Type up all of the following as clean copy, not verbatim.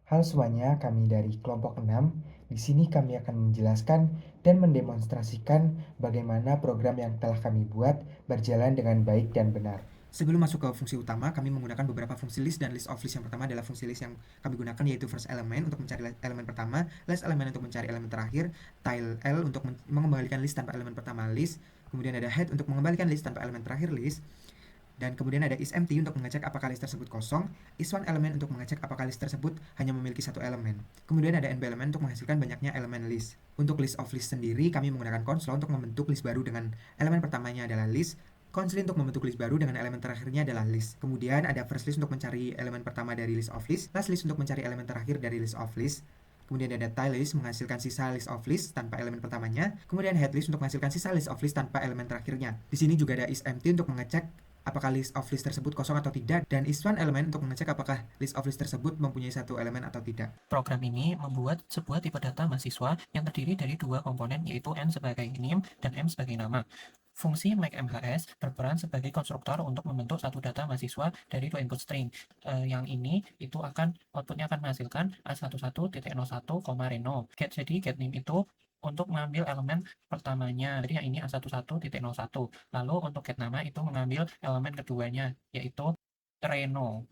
Halo semuanya, kami dari kelompok 6. Di sini kami akan menjelaskan dan mendemonstrasikan bagaimana program yang telah kami buat berjalan dengan baik dan benar. Sebelum masuk ke fungsi utama, kami menggunakan beberapa fungsi list dan list of list. Yang pertama adalah fungsi list yang kami gunakan yaitu first element untuk mencari elemen pertama, last element untuk mencari elemen terakhir, tile L untuk mengembalikan list tanpa elemen pertama list, kemudian ada head untuk mengembalikan list tanpa elemen terakhir list, dan kemudian ada isEmpty untuk mengecek apakah list tersebut kosong, isOneElement untuk mengecek apakah list tersebut hanya memiliki satu elemen. Kemudian ada envElement untuk menghasilkan banyaknya elemen list. Untuk list of list sendiri, kami menggunakan console untuk membentuk list baru dengan elemen pertamanya adalah list, console untuk membentuk list baru dengan elemen terakhirnya adalah list. Kemudian ada first list untuk mencari elemen pertama dari list of list, last list untuk mencari elemen terakhir dari list of list. Kemudian ada tile list menghasilkan sisa list of list tanpa elemen pertamanya. Kemudian head list untuk menghasilkan sisa list of list tanpa elemen terakhirnya. Di sini juga ada isEmpty untuk mengecek apakah list of list tersebut kosong atau tidak, dan isOneElement untuk mengecek apakah list of list tersebut mempunyai satu elemen atau tidak. Program ini membuat sebuah tipe data mahasiswa yang terdiri dari dua komponen, yaitu N sebagai name dan M sebagai nama. Fungsi makeMHS berperan sebagai konstruktor untuk membentuk satu data mahasiswa dari dua input string. Yang ini itu outputnya akan menghasilkan A11.01, Reno. Jadi getName itu untuk mengambil elemen pertamanya, jadi yang ini A11.01. Lalu untuk getNama itu mengambil elemen keduanya, yaitu Reno.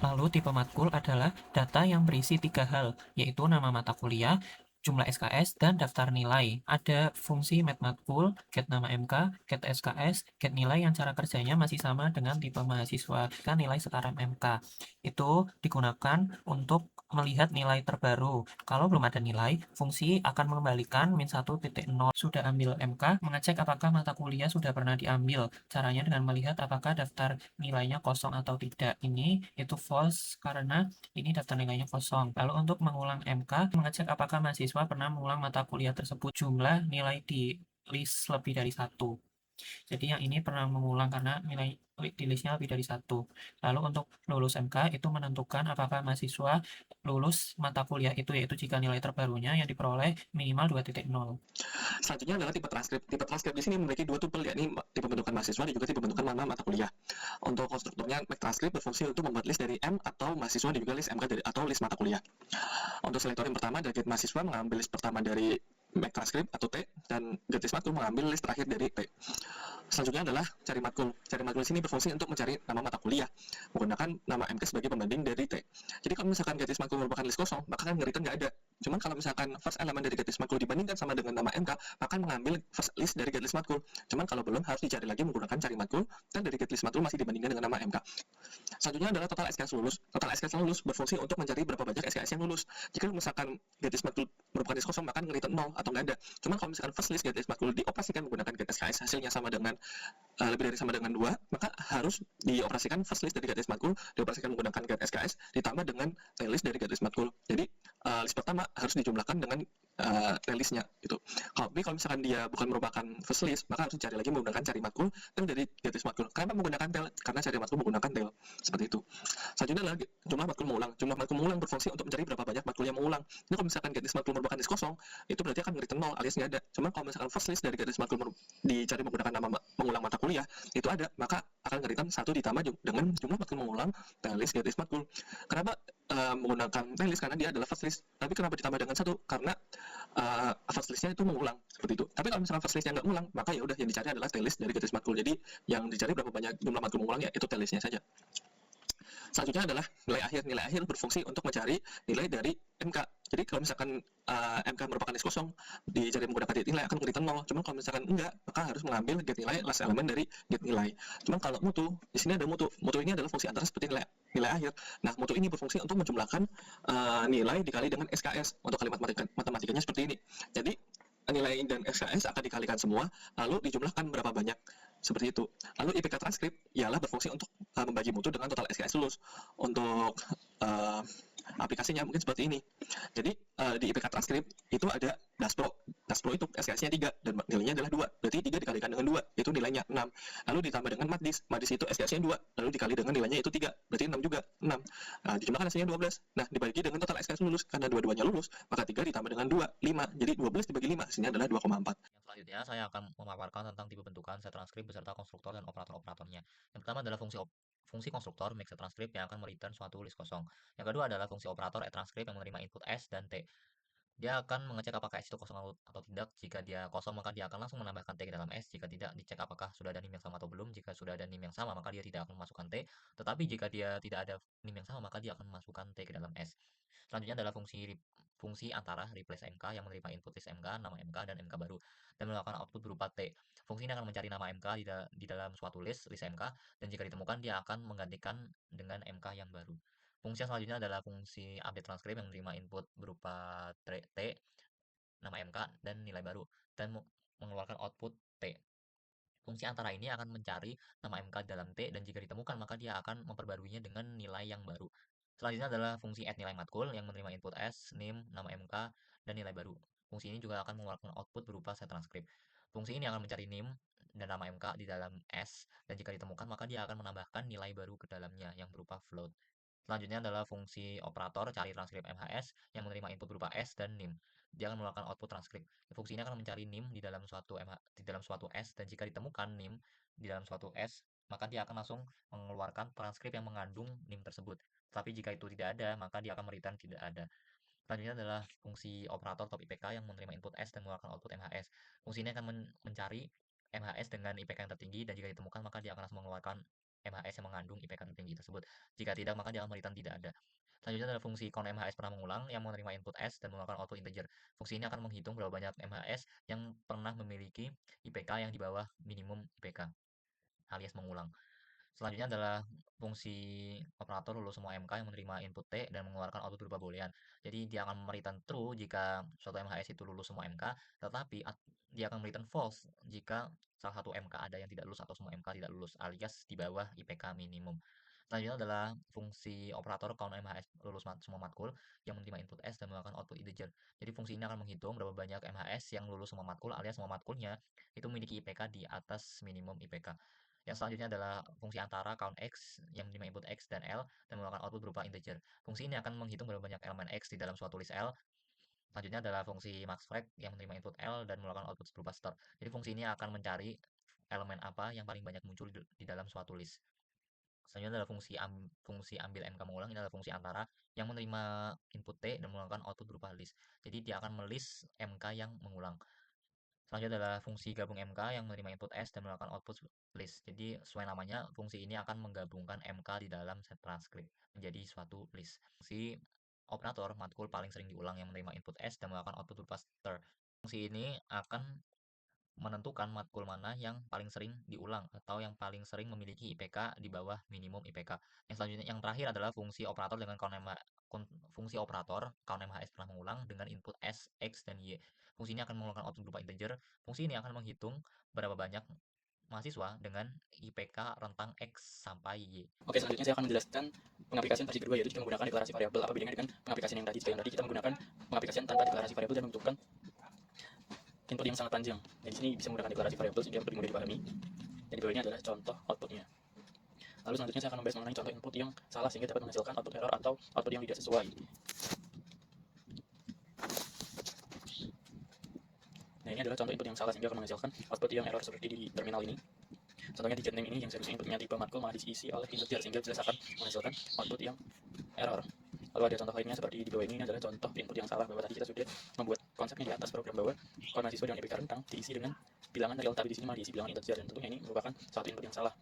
Lalu tipe matkul adalah data yang berisi tiga hal, yaitu nama mata kuliah, jumlah SKS, dan daftar nilai. Ada fungsi getMatkul, getNama MK, getSKS, getNilai yang cara kerjanya masih sama dengan tipe mahasiswa, kan nilai setara MK. Itu digunakan untuk melihat nilai terbaru. Kalau belum ada nilai, fungsi akan mengembalikan min1.0. Sudah ambil MK, mengecek apakah mata kuliah sudah pernah diambil. Caranya dengan melihat apakah daftar nilainya kosong atau tidak. Ini itu false karena ini daftar nilainya kosong. Lalu untuk mengulang MK, mengecek apakah mahasiswa pernah mengulang mata kuliah tersebut. Jumlah nilai di list lebih dari satu. Jadi yang ini pernah mengulang karena nilai di listnya lebih dari satu. Lalu untuk lulus MK itu menentukan apakah mahasiswa lulus mata kuliah itu, yaitu jika nilai terbarunya yang diperoleh minimal 2.0. Selanjutnya adalah tipe transkrip. Tipe transkrip di sini memiliki dua tupel, yakni tipe bentukan mahasiswa dan juga tipe bentukan nama mata kuliah. Untuk konstruktornya, make transkrip berfungsi untuk membuat list dari M atau mahasiswa dan juga list MK atau list mata kuliah. Untuk selektor yang pertama, dari get mahasiswa mengambil list pertama dari make transkrip atau T, dan get list matkul mengambil list terakhir dari T. Selanjutnya adalah cari matkul. Cari matkul di sini berfungsi untuk mencari nama mata kuliah menggunakan nama MK sebagai pembanding dari T. Jadi kalau misalkan get list matkul merupakan list kosong, maka kan return nggak ada. Cuman kalau misalkan first element dari get list matkul dibandingkan sama dengan nama MK, maka mengambil first list dari get list matkul. Cuman kalau belum, harus dicari lagi menggunakan cari matkul, dan dari get list matkul masih dibandingkan dengan nama MK. Selanjutnya adalah total SKS lulus. Total SKS lulus berfungsi untuk mencari berapa banyak SKS yang lulus. Jika misalkan get list matkul merupakan list kosong, maka return 0 atau nggak ada. Cuman kalau misalkan first list get list matkul dioperasikan menggunakan get SKS, hasilnya sama dengan lebih dari sama dengan 2, maka harus dioperasikan first list dari get list matkul dioperasikan menggunakan get SKS ditambah dengan tail list dari get list matkul. Jadi list pertama harus dijumlahkan dengan tail listnya gitu. Tapi kalau misalkan dia bukan merupakan first list, maka harus dicari lagi menggunakan cari matkul dan dari get list matkul. Kenapa menggunakan tail? Karena cari matkul menggunakan tail. Seperti itu. Selanjutnya adalah jumlah matkul mengulang. Jumlah matkul mengulang berfungsi untuk mencari berapa banyak matkul yang mengulang. Ini kalau misalkan get list matkul merupakan list kosong, itu berarti akan return 0 alias nggak ada. Cuma kalau misalkan first list dari get list matkul dicari menggunakan nama mengulang mata kuliah, itu ada, maka akan return 1 ditambah dengan jumlah matkul mengulang tail list get list matkul. Kenapa menggunakan tail list? Karena dia adalah first list. Tapi kenapa ditambah dengan 1? Karena first listnya itu mengulang seperti itu. Tapi kalau misalkan first listnya nggak mengulang, maka ya udah yang dicari adalah tail list dari get list matkul. Jadi yang dicari berapa banyak jumlah matkul mengulang, ya itu tail listnya saja. Selanjutnya adalah nilai akhir. Nilai akhir berfungsi untuk mencari nilai dari MK. Jadi kalau misalkan MK merupakan list kosong, dicari menggunakan get nilai akan return 0. Cuman kalau misalkan enggak, maka harus mengambil get nilai last elemen dari get nilai. Cuman kalau mutu, di sini ada mutu. Mutu ini adalah fungsi antara seperti nilai akhir. Nah, mutu ini berfungsi untuk menjumlahkan nilai dikali dengan SKS. Untuk kalimat matematikanya seperti ini. Jadi nilai dan SKS akan dikalikan semua, lalu dijumlahkan berapa banyak. Seperti itu. Lalu IPK transkrip ialah berfungsi untuk membagi mutu dengan total SKS lulus. Untuk aplikasinya mungkin seperti ini. Jadi di IPK transkrip itu ada Daspro. Daspro itu SKS-nya 3 dan nilainya adalah 2. Berarti 3 dikalikan dengan 2, itu nilainya 6. Lalu ditambah dengan Matdis. Matdis itu SKS-nya 2, lalu dikali dengan nilainya itu 3. Berarti 6 juga, 6. Dijumlahkan hasilnya 12. Nah, dibagi dengan total SKS lulus. Karena dua-duanya lulus, maka 3 ditambah dengan 2, 5. Jadi 12 dibagi 5, hasilnya adalah 2,4. Yang selanjutnya saya akan memaparkan tentang tipe bentukan set transkrip beserta konstruktor dan operator-operatornya. Yang pertama adalah fungsi konstruktor make transcript yang akan mereturn suatu list kosong. Yang kedua adalah fungsi operator add transcript yang menerima input S dan T. Dia akan mengecek apakah S itu kosong atau tidak. Jika dia kosong, maka dia akan langsung menambahkan T ke dalam S. Jika tidak, dicek apakah sudah ada NIM yang sama atau belum. Jika sudah ada NIM yang sama, maka dia tidak akan memasukkan T. Tetapi jika dia tidak ada NIM yang sama, maka dia akan memasukkan T ke dalam S. Selanjutnya adalah fungsi antara replace MK yang menerima input list MK, nama MK, dan MK baru, dan melakukan output berupa T. Fungsi ini akan mencari nama MK di dalam suatu list MK, dan jika ditemukan, dia akan menggantikan dengan MK yang baru. Fungsi yang selanjutnya adalah fungsi update transcript yang menerima input berupa T, nama MK, dan nilai baru, dan mengeluarkan output T. Fungsi antara ini akan mencari nama MK dalam T, dan jika ditemukan, maka dia akan memperbaruinya dengan nilai yang baru. Selanjutnya adalah fungsi add nilai matkul yang menerima input S, NIM, nama MK, dan nilai baru. Fungsi ini juga akan mengeluarkan output berupa set transcript. Fungsi ini akan mencari NIM dan nama MK di dalam S, dan jika ditemukan, maka dia akan menambahkan nilai baru ke dalamnya yang berupa float. Selanjutnya adalah fungsi operator cari transkrip MHS yang menerima input berupa S dan NIM. Dia akan mengeluarkan output transkrip. Fungsi ini akan mencari NIM di dalam suatu S, dan jika ditemukan NIM di dalam suatu S, maka dia akan langsung mengeluarkan transkrip yang mengandung NIM tersebut. Tapi jika itu tidak ada, maka dia akan mereturn tidak ada. Selanjutnya adalah fungsi operator top IPK yang menerima input S dan mengeluarkan output MHS. Fungsi ini akan mencari MHS dengan IPK yang tertinggi, dan jika ditemukan, maka dia akan langsung mengeluarkan MHS yang mengandung IPK tertinggi tersebut. Jika tidak, maka dia akan mereturn tidak ada. Selanjutnya adalah fungsi count MHS pernah mengulang yang menerima input S dan mengeluarkan output integer. Fungsi ini akan menghitung berapa banyak MHS yang pernah memiliki IPK yang di bawah minimum IPK, alias mengulang. Selanjutnya adalah fungsi operator lulus semua MK yang menerima input T dan mengeluarkan output berupa boolean. Jadi dia akan mereturn true jika suatu MHS itu lulus semua MK, tetapi dia akan mereturn false jika salah satu MK ada yang tidak lulus atau semua MK tidak lulus, alias di bawah IPK minimum. Selanjutnya adalah fungsi operator count MHS lulus semua matkul yang menerima input S dan mengeluarkan output integer. Jadi fungsi ini akan menghitung berapa banyak MHS yang lulus semua matkul, alias semua matkulnya itu memiliki IPK di atas minimum IPK. Yang selanjutnya adalah fungsi antara count X yang menerima input X dan L dan mengeluarkan output berupa integer. Fungsi ini akan menghitung berapa banyak elemen X di dalam suatu list L. Selanjutnya adalah fungsi maxFrag yang menerima input L dan mengeluarkan output berupa star. Jadi fungsi ini akan mencari elemen apa yang paling banyak muncul di dalam suatu list. Selanjutnya adalah fungsi ambil MK mengulang. Ini adalah fungsi antara yang menerima input T dan mengeluarkan output berupa list. Jadi dia akan melist MK yang mengulang. Selanjutnya adalah fungsi gabung MK yang menerima input S dan melakukan output list. Jadi sesuai namanya, fungsi ini akan menggabungkan MK di dalam set transkrip menjadi suatu list. Fungsi operator matkul paling sering diulang yang menerima input S dan melakukan output berupa star. Fungsi ini akan menentukan matkul mana yang paling sering diulang atau yang paling sering memiliki IPK di bawah minimum IPK. Yang selanjutnya, yang terakhir adalah fungsi operator dengan fungsi operator count MHS pernah mengulang dengan input S, X, dan Y. Fungsi ini akan mengeluarkan output berupa integer. Fungsi ini akan menghitung berapa banyak mahasiswa dengan IPK rentang X sampai Y. Oke, selanjutnya saya akan menjelaskan pengaplikasian versi kedua, yaitu jika menggunakan deklarasi variabel. Apa bedanya dengan pengaplikasian yang tadi? Jika yang tadi kita menggunakan pengaplikasian tanpa deklarasi variabel dan membutuhkan input yang sangat panjang. Dan di sini bisa menggunakan deklarasi variabel sehingga lebih mudah dipahami. Dan di bawah ini adalah contoh outputnya. Lalu selanjutnya saya akan membahas mengenai contoh input yang salah sehingga dapat menghasilkan output error atau output yang tidak sesuai. Nah, ini adalah contoh input yang salah sehingga akan menghasilkan output yang error seperti di terminal ini. Contohnya digit name ini yang seharusnya inputnya tipe matkul malah diisi oleh integer sehingga jelas akan menghasilkan output yang error. Lalu ada contoh lainnya seperti di bawah ini adalah contoh input yang salah, bahwa tadi kita sudah membuat konsepnya di atas program bahwa kalau mahasiswa dengan IPK rentang diisi dengan bilangan real, tapi di sini malah diisi bilangan integer, dan tentunya ini merupakan suatu input yang salah.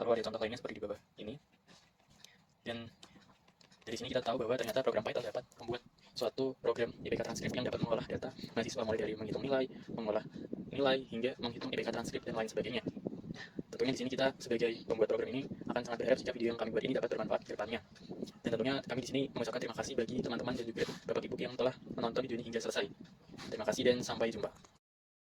Lalu ada contoh lainnya seperti di bawah ini. Dan dari sini kita tahu bahwa ternyata program Python dapat membuat suatu program IPK transkrip yang dapat mengolah data mahasiswa mulai dari menghitung nilai, mengolah nilai, hingga menghitung IPK transkrip dan lain sebagainya. Tentunya di sini kita sebagai pembuat program ini akan sangat berharap jika video yang kami buat ini dapat bermanfaat ke depannya. Dan tentunya kami di sini mengucapkan terima kasih bagi teman-teman dan juga bapak ibu yang telah menonton video ini hingga selesai. Terima kasih dan sampai jumpa.